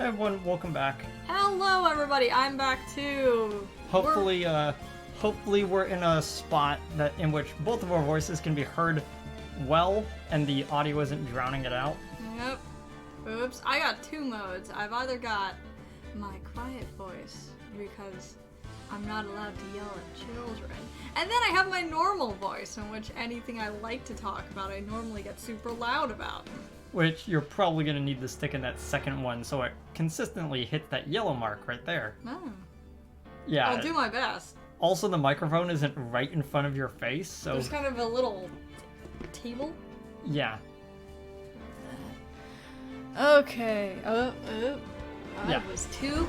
Hey everyone, welcome back. Hello everybody, I'm back too. Hopefully we're in a spot in which both of our voices can be heard well and the audio isn't drowning it out. Yep. Oops, I got two modes. I've either got my quiet voice, because I'm not allowed to yell at children, and then I have my normal voice, in which anything I like to talk about I normally get super loud about. Which you're probably going to need to stick in that second one so it consistently hits that yellow mark right there. Oh. Yeah. I'll do my best. Also, the microphone isn't right in front of your face, so... There's kind of a little table? Yeah. Okay. Yeah. Was too...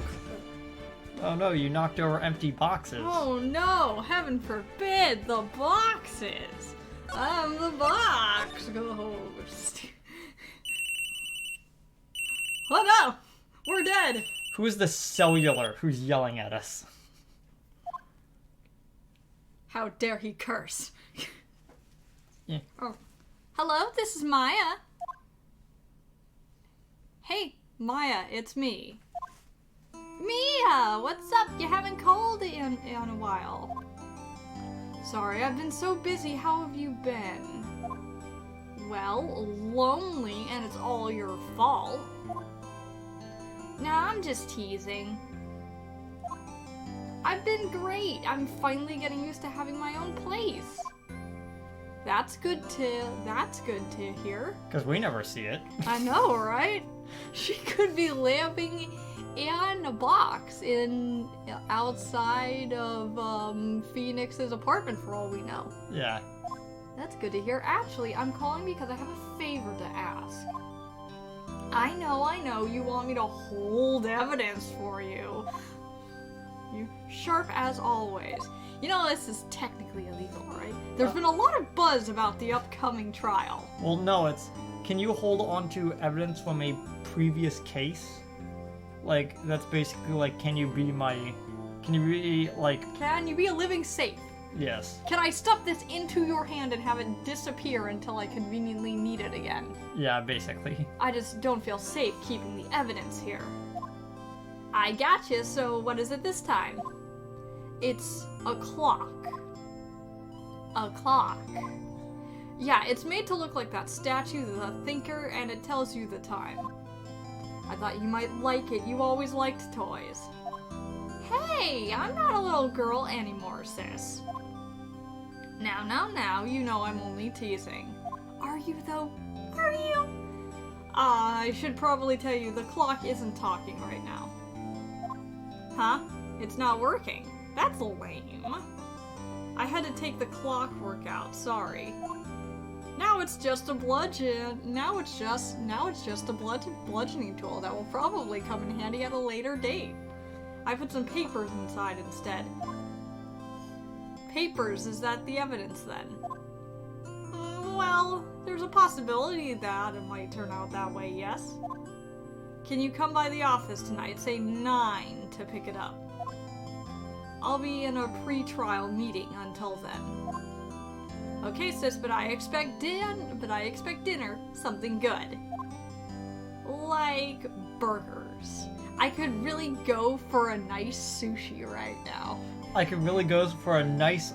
Oh no, you knocked over empty boxes. Oh no, heaven forbid, the boxes! I'm the box ghost. Oh no! We're dead! Who's the cellular who's yelling at us? How dare he curse? Yeah. Oh. Hello, this is Maya. Hey, Maya, it's me. Mia, what's up? You haven't called in a while. Sorry, I've been so busy. How have you been? Well, lonely, and it's all your fault. Nah, I'm just teasing. I've been great. I'm finally getting used to having my own place. That's good to hear. Because we never see it. I know, right? She could be living in a box outside of Phoenix's apartment for all we know. Yeah. That's good to hear. Actually, I'm calling because I have a favor to ask. I know, you want me to hold evidence for you. You sharp as always. You know this is technically illegal, right? There's been a lot of buzz about the upcoming trial. Well, no, it's... Can you hold on to evidence from a previous case? Like, that's basically like, can you be a living safe? Yes. Can I stuff this into your hand and have it disappear until I conveniently need it again? Yeah, basically. I just don't feel safe keeping the evidence here. I gotcha, so what is it this time? It's a clock. A clock. Yeah, it's made to look like that statue, the thinker, and it tells you the time. I thought you might like it. You always liked toys. Hey, I'm not a little girl anymore, sis. Now, you know I'm only teasing. Are you, though? Are you? I should probably tell you, the clock isn't talking right now. Huh? It's not working. That's lame. I had to take the clockwork out, sorry. Now it's just a Now it's just a bludgeoning tool that will probably come in handy at a later date. I put some papers inside instead. Papers, is that the evidence then? Well, there's a possibility that it might turn out that way, yes? Can you come by the office tonight, say 9, to pick it up? I'll be in a pre-trial meeting until then. Okay, sis, but I expect dinner, something good. Like burgers. I could really go for a nice sushi right now. I could really go for a nice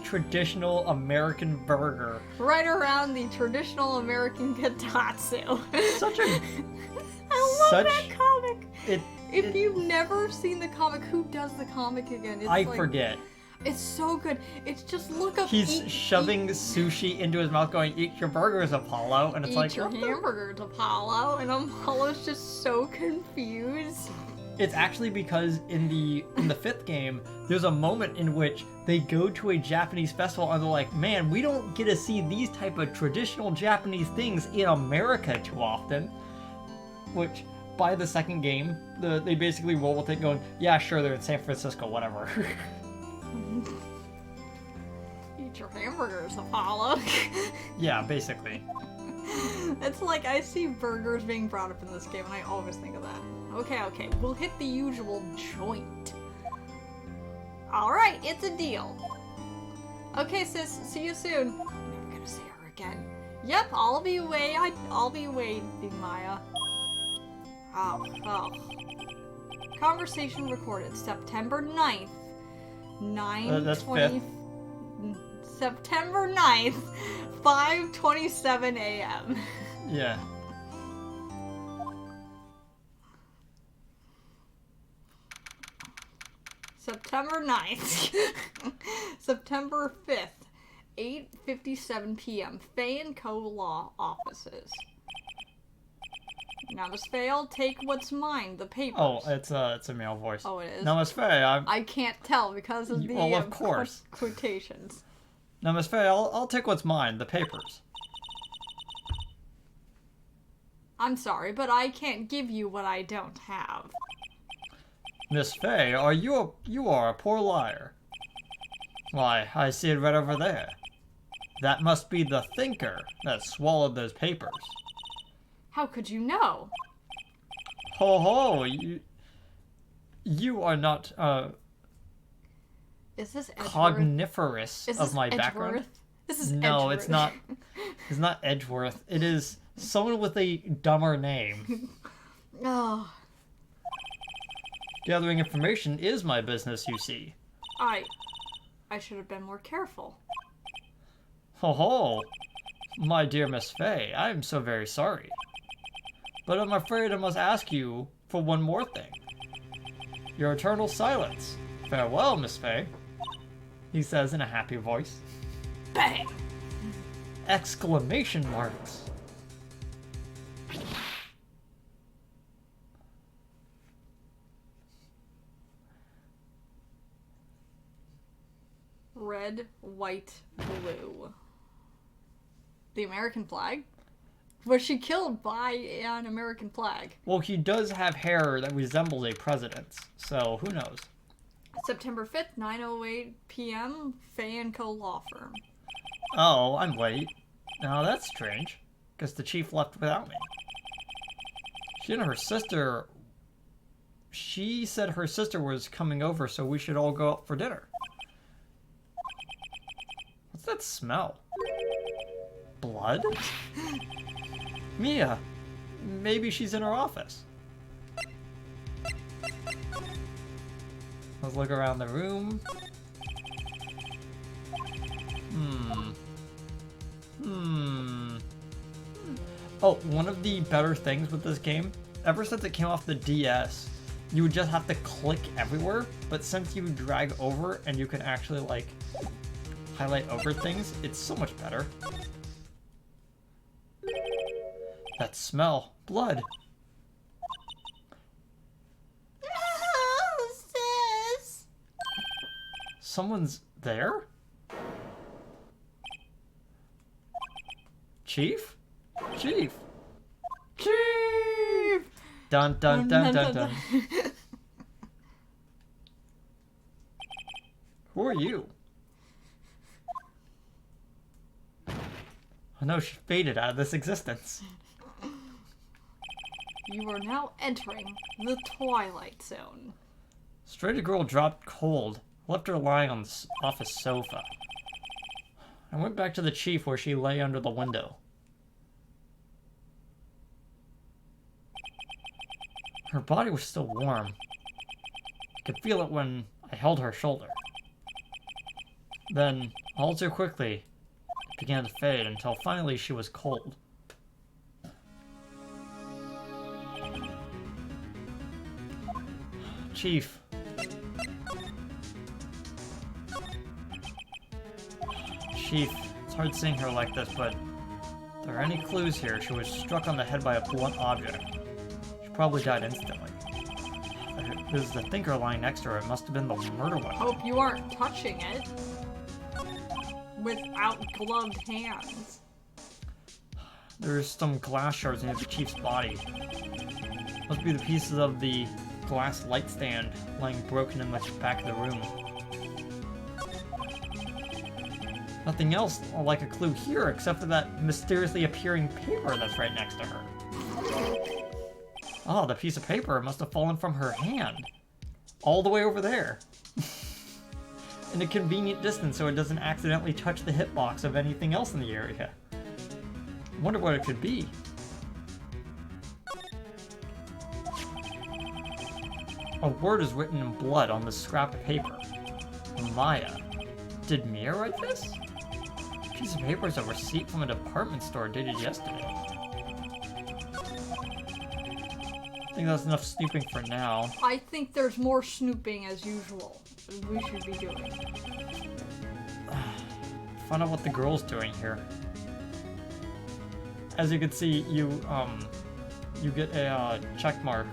traditional American burger. Right around the traditional American Katatsu. Such a... I love that comic! If you've never seen the comic, who does the comic again? I forget. It's so good. It's just look up. He's shoving sushi into his mouth, going, "Eat your burgers, Apollo," and it's like, "Eat your hamburgers, Apollo," and Apollo's just so confused. It's actually because in the 5th game, there's a moment in which they go to a Japanese festival and they're like, "Man, we don't get to see these type of traditional Japanese things in America too often." Which, by the 2nd game, they basically roll with it, going, "Yeah, sure, they're in San Francisco, whatever." Eat your hamburgers, Apollo. Yeah, basically. It's like I see burgers being brought up in this game and I always think of that. Okay, we'll hit the usual joint. Alright, it's a deal. Okay, sis, see you soon. I'm never gonna see her again. Yep, I'll be waiting, Maya. Oh. Conversation recorded September 9th, 9:20. September 9th, 5:27 a.m. Yeah. September 9th. September 5th, 8:57 p.m. Faye & Co. Law Offices. Now, Miss Faye, I'll take what's mine, the papers. Oh, it's a male voice. Oh, it is? Now, Miss Faye, I can't tell because of the well, of course. quotations. Now, Miss Faye, I'll take what's mine, the papers. I'm sorry, but I can't give you what I don't have. Miss Faye, you are a poor liar. Why, I see it right over there. That must be the thinker that swallowed those papers. How could you know? Ho ho, you are not Is this Edgeworth? cogniferous Is of this my Edgeworth? background. This is No, Edgeworth. it's not. It's not Edgeworth. It is someone with a dumber name. Oh, Gathering information is my business, you see. I should have been more careful. Ho ho, my dear Miss Faye, I am so very sorry. But I'm afraid I must ask you for one more thing. Your eternal silence. Farewell, Miss Faye, he says in a happy voice. Bang! Exclamation marks. Red, white, blue. The American flag? Was she killed by an American flag? Well, he does have hair that resembles a president's, so who knows? September 5th, 9:08 p.m., Faye & Co. Law Firm. Oh, I'm late. Now that's strange, because the chief left without me. She said her sister was coming over, so we should all go out for dinner. What's that smell? Blood? Mia, maybe she's in her office. Let's look around the room. Oh, one of the better things with this game, ever since it came off the DS, you would just have to click everywhere, but since you drag over and you can actually, like, highlight over things, it's so much better. That smell. Blood. Oh, sis! Someone's there? Chief? Chief! Chief! Dun dun dun dun dun. Who are you? Oh no, she faded out of this existence. You are now entering the Twilight Zone. Stranger girl dropped cold, left her lying on the office sofa. I went back to the chief where she lay under the window. Her body was still warm. I could feel it when I held her shoulder. Then, all too quickly, it began to fade until finally she was cold. Chief. Chief, it's hard seeing her like this, but if there are any clues here, she was struck on the head by a blunt object. She probably died instantly. There's the thinker lying next to her. It must have been the murder weapon. Hope you aren't touching it without gloved hands. There's some glass shards near the chief's body. Must be the pieces of the glass light stand lying broken in the back of the room. Nothing else like a clue here except for that mysteriously appearing paper that's right next to her. Oh, the piece of paper must have fallen from her hand. All the way over there. In a convenient distance so it doesn't accidentally touch the hitbox of anything else in the area. I wonder what it could be. A word is written in blood on this scrap of paper. Maya. Did Mia write this? Piece of paper is a receipt from a department store dated yesterday. I think that's enough snooping for now. I think there's more snooping as usual. We should be doing. Find out what the girl's doing here. As you can see, you get a check mark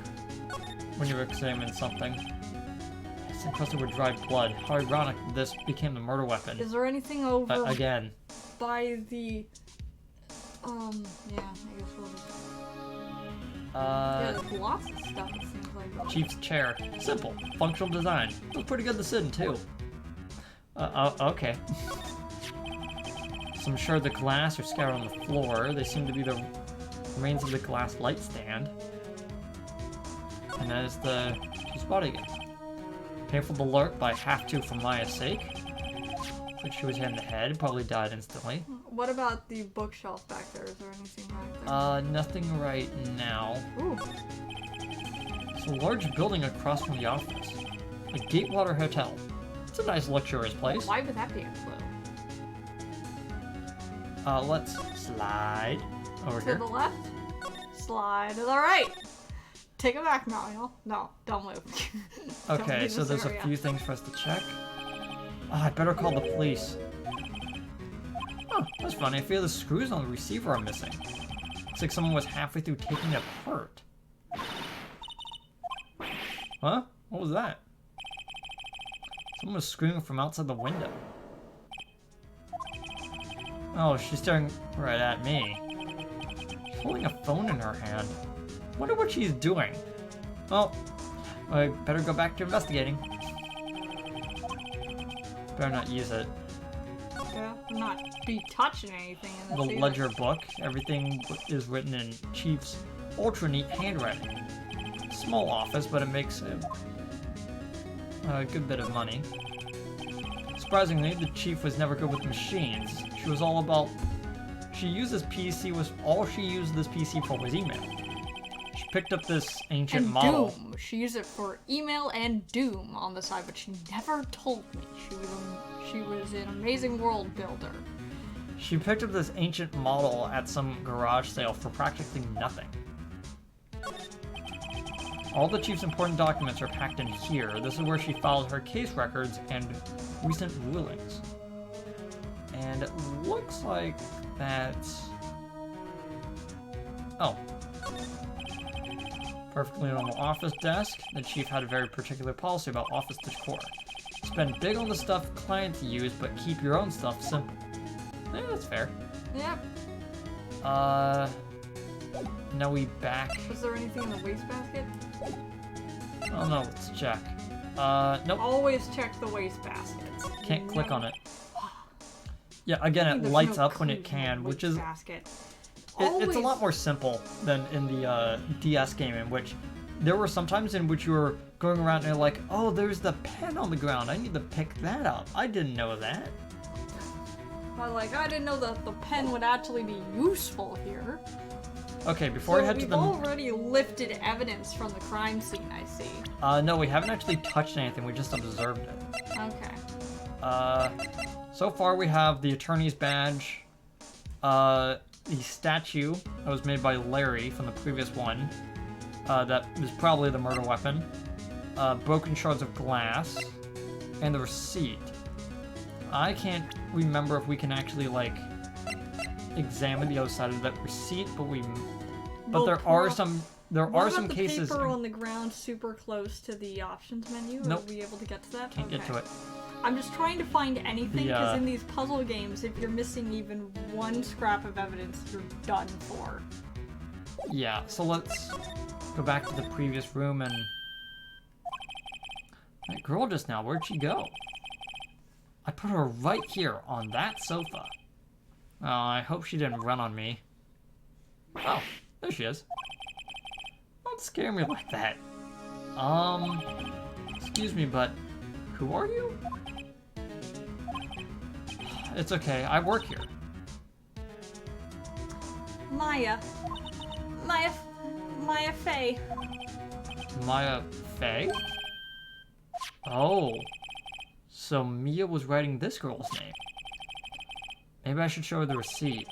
when you examine something. It's encrusted with dried blood. How ironic that this became the murder weapon. Is there anything over again by the yeah, I guess we'll just yeah, there's lots of stuff it seems like. Chief's chair. Simple. Functional design. Looks pretty good to sit in too. Okay. Some shards of glass are scattered on the floor. They seem to be the remains of the glass light stand. And that is the Chief's body again. Painful to alert, but I have to for Maya's sake. Like she was hit in the head, probably died instantly. What about the bookshelf back there? Is there anything back there? Nothing right now. Ooh. It's a large building across from the office. A Gatewater Hotel. It's a nice luxurious place. Why would that be a clue? Let's slide over here. To the left, slide to the right. Take it back, Mario. No, don't move. Don't Okay, leave so this there's area. a few things for us to check. Oh, I better call the police. Oh, that's funny. I feel the screws on the receiver are missing. Looks like someone was halfway through taking it apart. Huh? What was that? Someone was screaming from outside the window. Oh, she's staring right at me. She's holding a phone in her hand. Wonder what she's doing. Well, I better go back to investigating. Better not use it. Yeah, not be touching anything in The this either. ledger book. Everything is written in Chief's ultra neat handwriting. Small office, but it makes a good bit of money. Surprisingly, the Chief was never good with machines. She was all about. She used this PC was all she used this PC for was email. She picked up this ancient and model. Doom. She used it for email and Doom on the side, but she never told me. She was an amazing world builder. She picked up this ancient model at some garage sale for practically nothing. All the Chief's important documents are packed in here. This is where she filed her case records and recent rulings. And it looks like that's... Oh. Perfectly normal office desk. The Chief had a very particular policy about office decor. Spend big on the stuff clients use, but keep your own stuff simple. Yeah, that's fair. Yep. Now we back. Was there anything in the wastebasket? Oh no, let's check. Nope. Always check the wastebaskets. Can't click on it. Yeah, again, it There's lights no up when clue it can, in the which is... wastebasket. It's a lot more simple than in the DS game, in which there were some times in which you were going around and you're like, oh, there's the pen on the ground. I need to pick that up. I didn't know that. But like, I didn't know that the pen would actually be useful here. Okay, before I head to we've the... already lifted evidence from the crime scene, I see. No, we haven't actually touched anything. We just observed it. Okay. So far we have the attorney's badge, the statue that was made by Larry from the previous one, that was probably the murder weapon, broken shards of glass, and the receipt. I can't remember if we can actually, like, examine the other side of that receipt, but there are some cases. The paper on the ground super close to the options menu? Nope. Are we able to get to that? Can't get to it. I'm just trying to find anything, because in these puzzle games, if you're missing even one scrap of evidence, you're done for. Yeah, so let's go back to the previous room and... That girl just now, where'd she go? I put her right here on that sofa. Oh, I hope she didn't run on me. Oh, there she is. Don't scare me like that. Excuse me, but who are you? It's okay, I work here. Maya Fey. Maya Fey? Oh. So Mia was writing this girl's name. Maybe I should show her the receipt.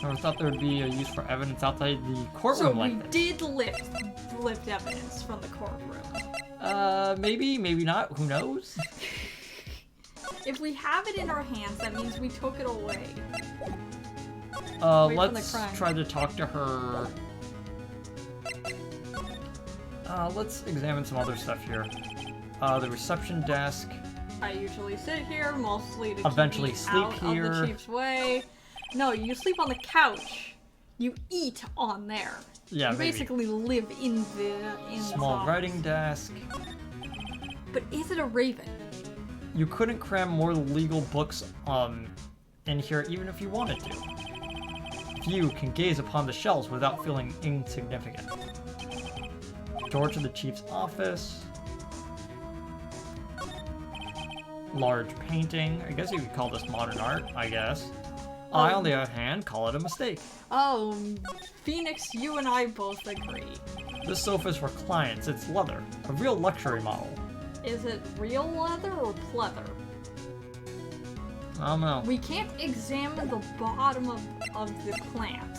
Never thought there would be a use for evidence outside the courtroom like this. So we did lift evidence from the courtroom. Maybe, maybe not. Who knows? If we have it in our hands, that means we took it away. Let's try to talk to her. Let's examine some other stuff here. The reception desk. I usually sit here, mostly to Eventually keep sleep out here. of the chief's way. No, you sleep on the couch. You eat on there. Yeah, you maybe. basically live in Small writing desk. But is it a raven? You couldn't cram more legal books in here even if you wanted to. Few can gaze upon the shelves without feeling insignificant. Door to the chief's office. Large painting. I guess you could call this modern art, I guess. I, on the other hand, call it a mistake. Oh, Phoenix, you and I both agree. This sofa is for clients. It's leather. A real luxury model. Is it real leather or pleather? I don't know. We can't examine the bottom of the plant.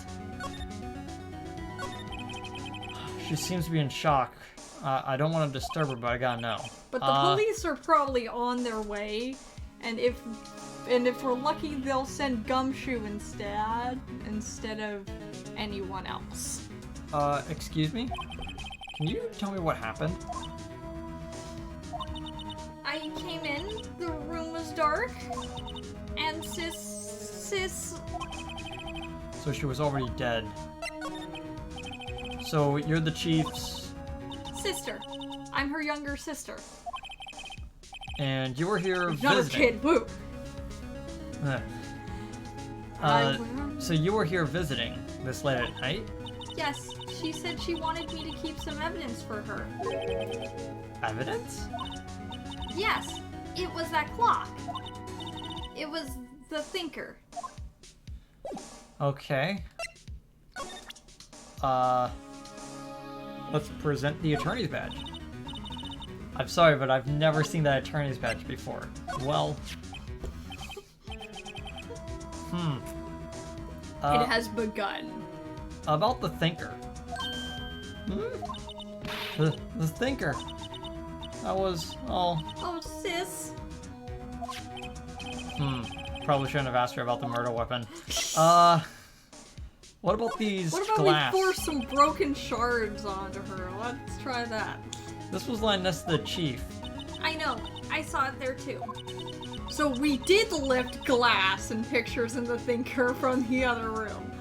She seems to be in shock. I don't want to disturb her, but I gotta know. But the police are probably on their way, and if we're lucky, they'll send Gumshoe instead of anyone else. Excuse me? Can you tell me what happened? I came in, the room was dark, and sis... So she was already dead. So you're the chief's... sister. I'm her younger sister. And you were here Not a visiting. kid, woo! So you were here visiting this late at night? Yes, she said she wanted me to keep some evidence for her. Evidence? Yes, it was that clock. It was the thinker. Okay. Let's present the attorney's badge. I'm sorry, but I've never seen that attorney's badge before. Well... It has begun. About the thinker. The thinker. That was... Oh, sis. Probably shouldn't have asked her about the murder weapon. What about these What about glass? we force some broken shards onto her? Let's try that. This was lying next to the chief. I know. I saw it there too. So we did lift glass and pictures in the thinker from the other room.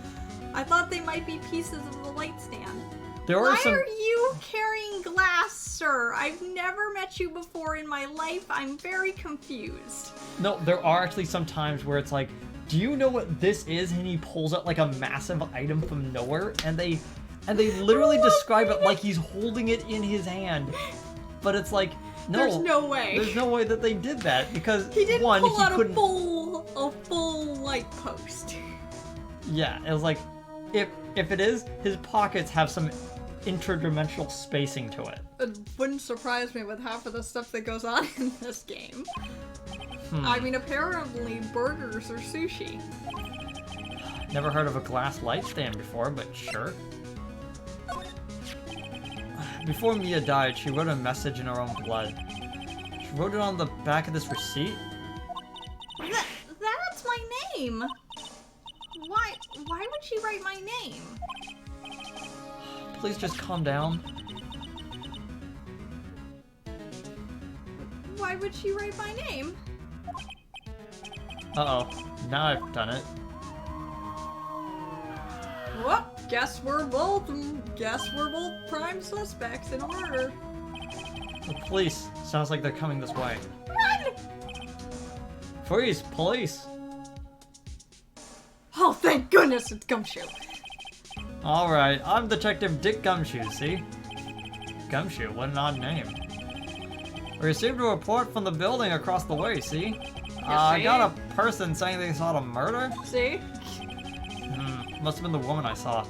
I thought they might be pieces of the light stand. Why are you carrying glass, sir? I've never met you before in my life. I'm very confused. No, there are actually some times where it's like, do you know what this is? And he pulls out like a massive item from nowhere, and they literally describe it like he's holding it in his hand. But it's like, no. There's no way. There's no way that they did that because He didn't one, pull he out couldn't. a full light post. Yeah, it was like, if it is, his pockets have some interdimensional spacing to it. It wouldn't surprise me with half of the stuff that goes on in this game. I mean, apparently burgers are sushi. Never heard of a glass light stand before, but sure. Before Mia died, she wrote a message in her own blood. She wrote it on the back of this receipt. That's my name. Why would she write my name? Please just calm down. Why would she write my name? Uh-oh. Now I've done it. Well, guess we're both prime suspects in a murder. The police. Sounds like they're coming this way. Run! Freeze! Police! Oh, thank goodness it's Gumshoe. Alright, I'm Detective Dick Gumshoe, see? Gumshoe, what an odd name. We received a report from the building across the way, see? I got a person saying they saw a murder. See? Must have been the woman I saw.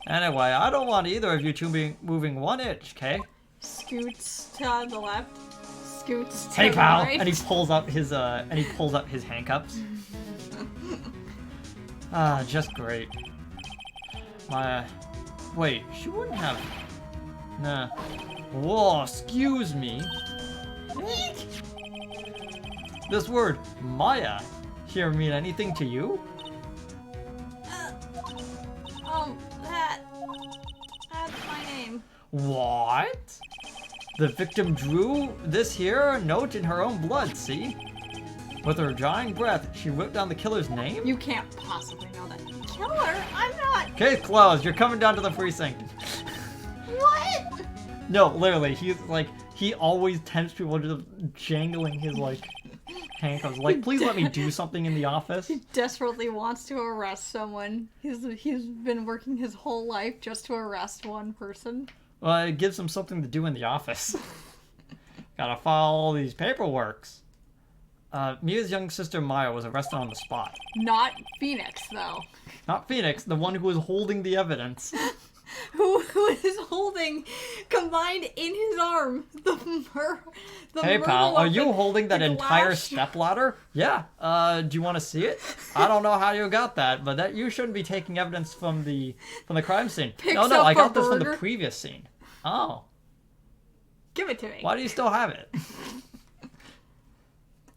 Anyway, I don't want either of you two be moving one inch, okay? Scoots to the left. Scoots to Hey the pal! right. And he pulls up his handcuffs. Ah, just great. Wait, she wouldn't have. Nah. Whoa, excuse me. This word, Maya, here mean anything to you? That's my name. What? The victim drew this here note in her own blood, see? With her dying breath, she wrote down the killer's name? You can't possibly know that. Killer? I'm not. Case closed, you're coming down to the precinct. What? No, literally, he always tempts people to jangling his, handcuffs. Like, please let me do something in the office. He desperately wants to arrest someone. He's been working his whole life just to arrest one person. Well, it gives him something to do in the office. Gotta file all these paperworks. Mia's young sister Maya was arrested on the spot. Not Phoenix, though. Not Phoenix, the one who was holding the evidence. Who is holding, combined in his arm, Hey pal, murder are you weapon, holding that the entire glass- stepladder? Yeah. Do you want to see it? I don't know how you got that, but that you shouldn't be taking evidence from the crime scene. Picks No, up I a got this from the burger. previous scene. Oh. Give it to me. Why do you still have it?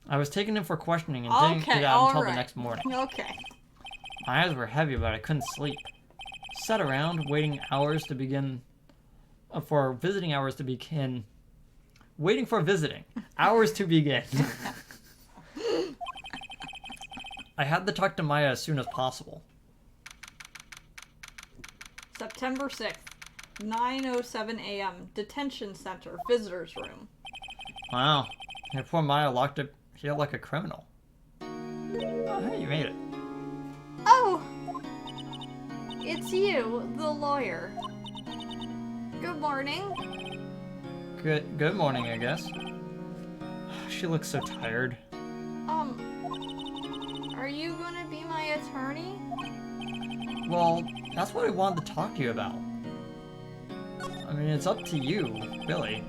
I was taken in for questioning and didn't get out until the next morning. Okay. My eyes were heavy, but I couldn't sleep. Sat around, waiting for visiting hours to begin. Waiting for visiting hours to begin. I had to talk to Maya as soon as possible. September 6th, 9:07 a.m. Detention Center, Visitors Room. Wow. And poor Maya locked up here like a criminal. Oh, hey, you made it. Oh! It's you, the lawyer. Good morning. Good morning, I guess. She looks so tired. Are you gonna be my attorney? Well, that's what I wanted to talk to you about. I mean, it's up to you, Billy.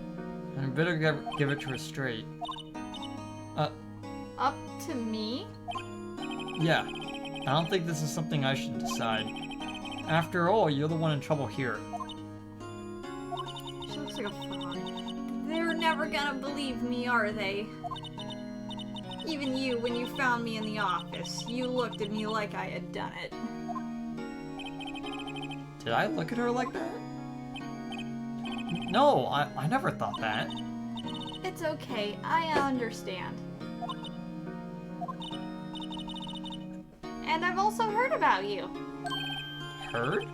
And I better give it to her straight. Up to me? Yeah. I don't think this is something I should decide. After all, you're the one in trouble here. She looks like a fraud. They're never gonna believe me, are they? Even you, when you found me in the office, you looked at me like I had done it. Did I look at her like that? No, I never thought that. It's okay, I understand. And I've also heard about you. Heard?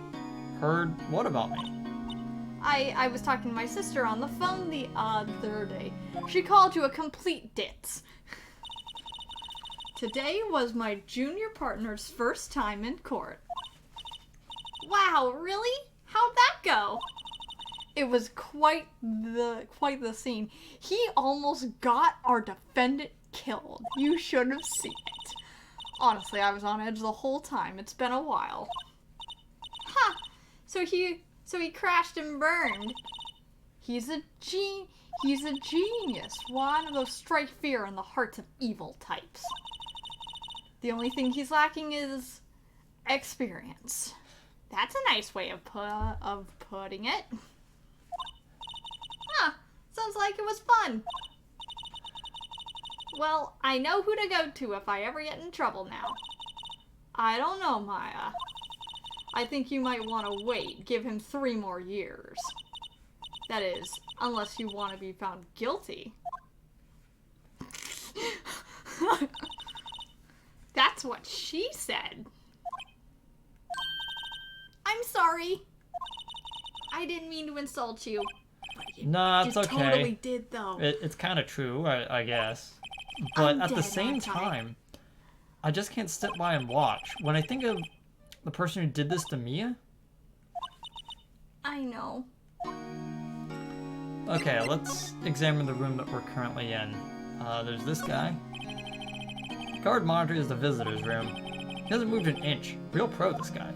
Heard what about me? I was talking to my sister on the phone the other day. She called you a complete ditz. Today was my junior partner's first time in court. Wow, really? How'd that go? It was quite the scene. He almost got our defendant killed. You should have seen it. Honestly, I was on edge the whole time. It's been a while. Huh. So he crashed and burned. He's a genius. One of those strike fear in the hearts of evil types. The only thing he's lacking is experience. That's a nice way of putting it. Huh. Sounds like it was fun. Well, I know who to go to if I ever get in trouble now. I don't know, Maya. I think you might want to wait. Give him 3 more years. That is, unless you want to be found guilty. That's what she said. I'm sorry. I didn't mean to insult you. Nah, it's okay. You totally did, though. It's kind of true, I guess. But I'm at the dead, same aren't I? time, I just can't sit by and watch. When I think of the person who did this to Mia... I know. Okay, let's examine the room that we're currently in. There's this guy. Guard monitors the visitor's room. He hasn't moved an inch. Real pro, this guy.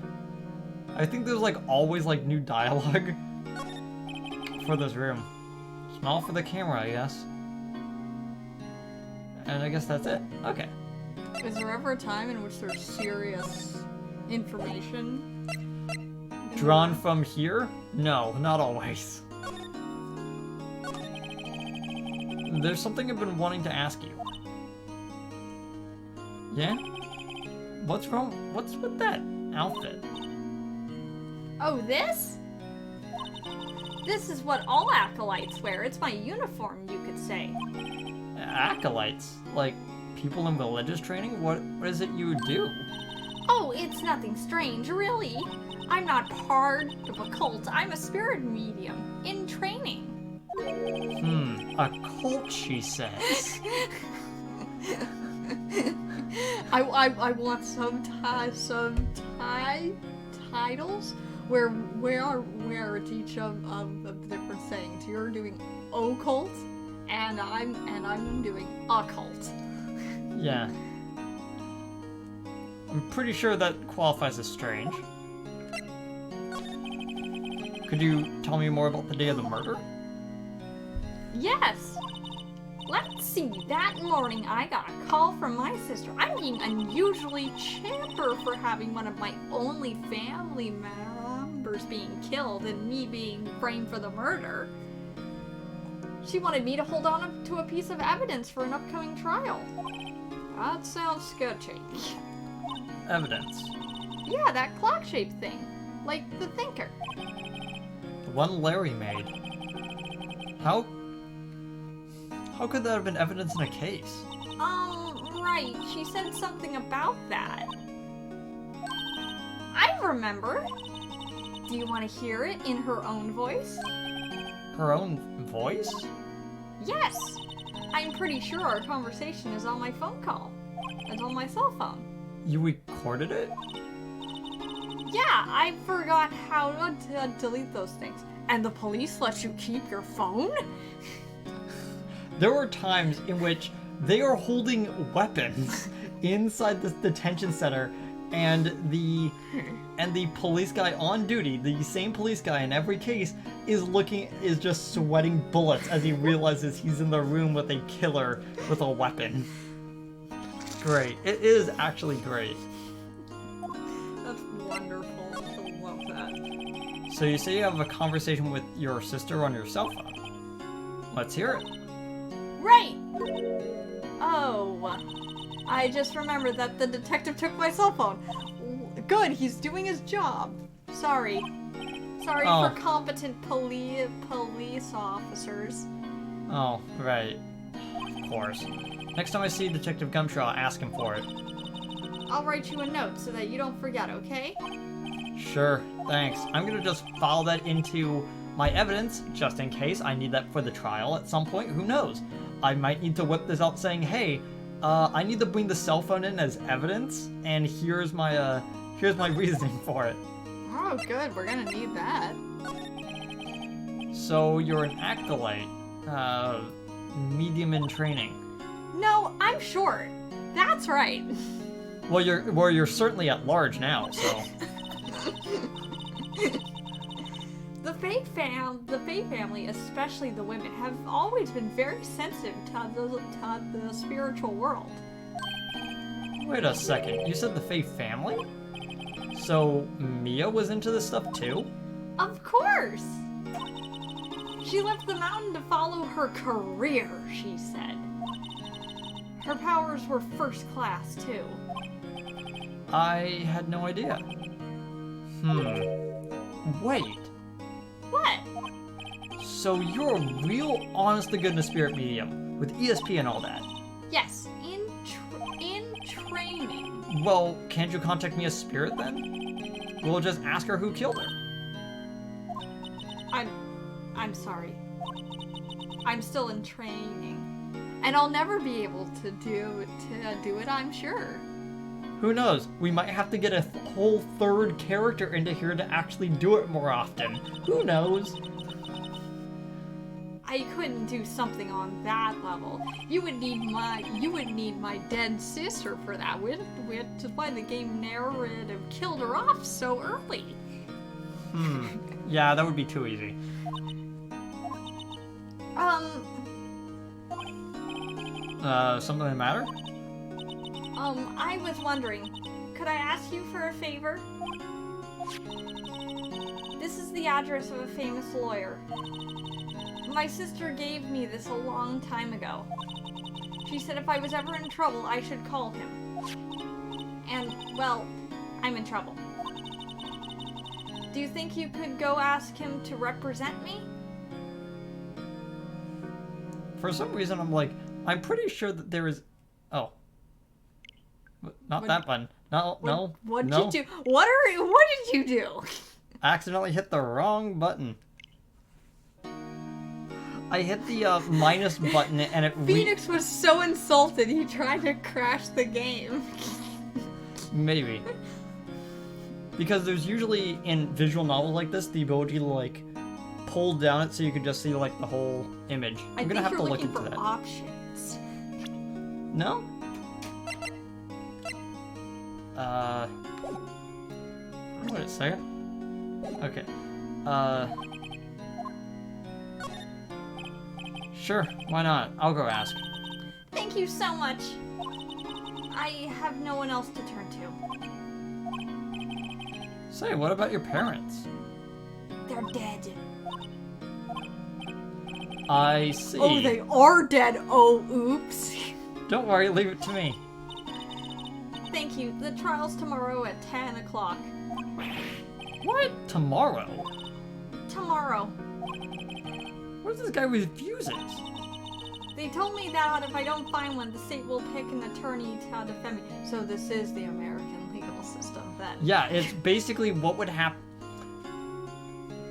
I think there's always new dialogue for this room. Smile for the camera, I guess. And I guess that's it. Okay. Is there ever a time in which there's serious information? Drawn from here? No, not always. There's something I've been wanting to ask you. Yeah? What's wrong? What's with that outfit? Oh, this? This is what all acolytes wear. It's my uniform, you could say. Acolytes? Like people in religious training? What is it you do? Oh, it's nothing strange, really. I'm not part of a cult. I'm a spirit medium in training. A cult, she says. I want some titles where it's each of the different sayings. You're doing occult, and I'm doing occult. Yeah. I'm pretty sure that qualifies as strange. Could you tell me more about the day of the murder? Yes. Let's see, that morning I got a call from my sister. I'm being unusually chipper for having one of my only family members being killed and me being framed for the murder. She wanted me to hold on to a piece of evidence for an upcoming trial. That sounds sketchy. Evidence. Yeah, that clock-shaped thing. Like the thinker. The one Larry made. How could that have been evidence in a case? Right. She said something about that. I remember. Do you want to hear it in her own voice? Her own voice? Yes. I'm pretty sure our conversation is on my phone call. It's on my cell phone. You recorded it? Yeah, I forgot how to delete those things. And the police let you keep your phone? There were times in which they are holding weapons inside this detention center, and the police guy on duty, the same police guy in every case, is just sweating bullets as he realizes he's in the room with a killer with a weapon. Great. It is actually great. That's wonderful. I love that. So you say you have a conversation with your sister on your cell phone. Let's hear it. Right! Oh, I just remembered that the detective took my cell phone. Good, he's doing his job. Sorry. Sorry for competent police officers. Oh, right. Of course. Next time I see Detective Gumshoe, I'll ask him for it. I'll write you a note so that you don't forget, okay? Sure, thanks. I'm gonna just file that into my evidence, just in case I need that for the trial at some point. Who knows? I might need to whip this out saying, hey, I need to bring the cell phone in as evidence, and here's my reasoning for it. Oh, good. We're gonna need that. So you're an acolyte, medium in training. No, I'm short. That's right. Well, you're certainly at large now, so. The Faye family, especially the women, have always been very sensitive to the spiritual world. Wait a second, you said the Faye family? So Mia was into this stuff too? Of course! She left the mountain to follow her career, she said. Her powers were first class, too. I had no idea. Wait. What? So you're a real honest-to-goodness spirit medium, with ESP and all that? Yes, in training. Well, can't you contact me as spirit then? We'll just ask her who killed her. I'm sorry. I'm still in training. And I'll never be able to do it, I'm sure. Who knows? We might have to get a whole third character into here to actually do it more often. Who knows? I couldn't do something on that level. You would need my dead sister for that. Which is why the game narrative killed her off so early. Yeah, that would be too easy. Something the matter? I was wondering, could I ask you for a favor? This is the address of a famous lawyer. My sister gave me this a long time ago. She said if I was ever in trouble, I should call him. And, well, I'm in trouble. Do you think you could go ask him to represent me? For some reason, I'm pretty sure that there is... Oh. Not that button. No. What did no. you do? What did you do? I accidentally hit the wrong button. I hit the minus button and it... Phoenix was so insulted he tried to crash the game. Maybe. Because there's usually, in visual novels like this, the ability to, pull down it so you can just see, the whole image. I'm gonna have to look into that. Options. No? Wait a second. Okay. Sure, why not? I'll go ask. Thank you so much. I have no one else to turn to. Say, what about your parents? They're dead. I see. Oh, they are dead. Oh, oops. Don't worry, leave it to me. Thank you. The trial's tomorrow at 10 o'clock. What? Tomorrow? Tomorrow. What is this guy with fuses? They told me that if I don't find one, the state will pick an attorney to defend me. So this is the American legal system then. Yeah, it's basically what would happen.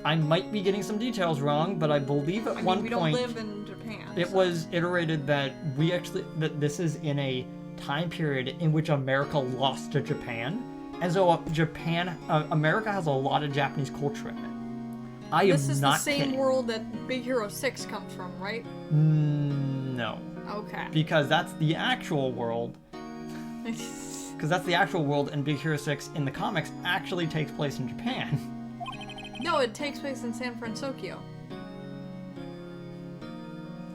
I might be getting some details wrong, but I believe at one we point... don't live in Japan. It was iterated that that this is in a time period in which America lost to Japan. And so America has a lot of Japanese culture in it. This is the same kidding. world that Big Hero 6 comes from, right? No. Okay. Because that's the actual world. Because that's the actual world, and Big Hero 6 in the comics actually takes place in Japan. No, it takes place in San Francisco.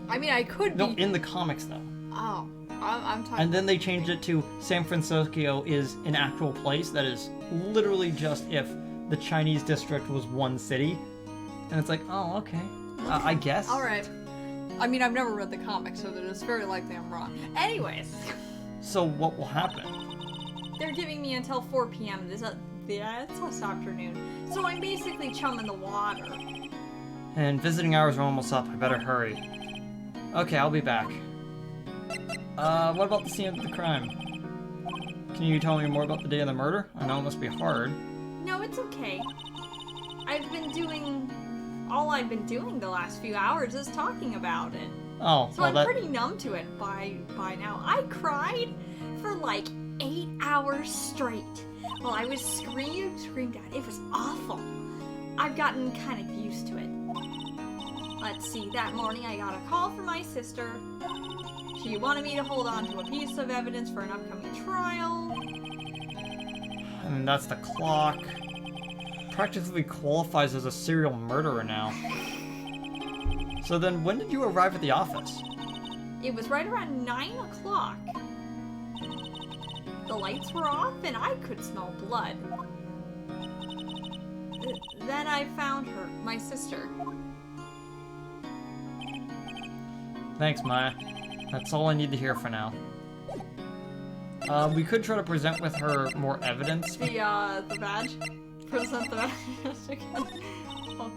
I mean, I could be... No, in the comics, though. Oh, I'm talking... And then they changed it to San Francisco is an actual place that is literally just if the Chinese district was one city. And it's like, oh, okay. I guess. Alright. I mean, I've never read the comics, so that it's very likely I'm wrong. Anyways. So what will happen? They're giving me until 4 p.m. It's this afternoon. So I'm basically chumming the water. And visiting hours are almost up. I better hurry. Okay, I'll be back. What about the scene of the crime? Can you tell me more about the day of the murder? I know it must be hard. No, it's okay. All I've been doing the last few hours is talking about it. Oh, so I'm pretty numb to it by now. I cried for like 8 hours straight while I was screamed at. It was awful. I've gotten kind of used to it. Let's see, that morning I got a call from my sister. She wanted me to hold on to a piece of evidence for an upcoming trial. And that's the clock. Practically qualifies as a serial murderer now. So then, when did you arrive at the office? It was right around 9 o'clock. The lights were off and I could smell blood. Then I found her, my sister. Thanks, Maya. That's all I need to hear for now. We could try to present with her more evidence. The badge? Present the badge again. Oh,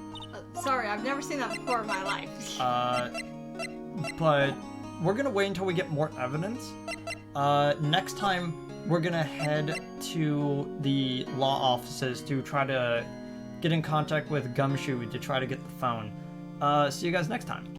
sorry, I've never seen that before in my life. But we're gonna wait until we get more evidence. Next time, we're gonna head to the law offices to try to get in contact with Gumshoe to try to get the phone. See you guys next time.